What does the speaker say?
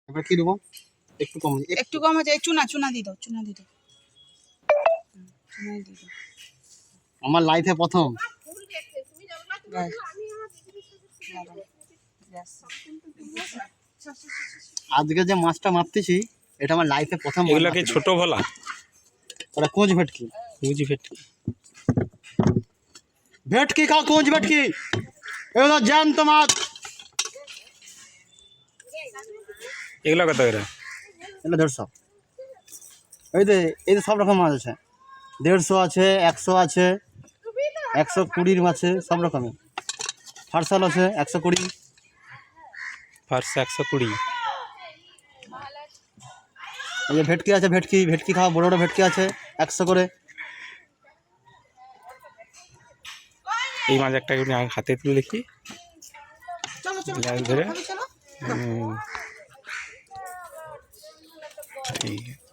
এবার কি দেবো? একটু কম আছে। চুনা দিয়ে দাও, চুনা দিয়ে দাও। আমার লাইফে প্রথম আজকে যে মাছটা মাপতেছি এটা আমার লাইফে প্রথম। এগুলাকে ছোট ভোলা, ওটা কোঁচ ভেটকি। ভেটকি খাও, কোঁচ ভেটকি, এগুলো জ্যান্ত মাছ। এগুলো কত করে? এগুলো 150। এই যে সব রকম মাছ আছে, 150 আছে, 100 আছে, 120 আছে, সব রকমের। ফারসাল আছে 120। ফার্সে 120। এই যে ভেটকি আছে, ভেটকি খাওয়া, বড় বড় ভেটকি আছে 100 করে। এই মাছ একটা হাতে তুলে দেখি ধরে। ঠিক আছে।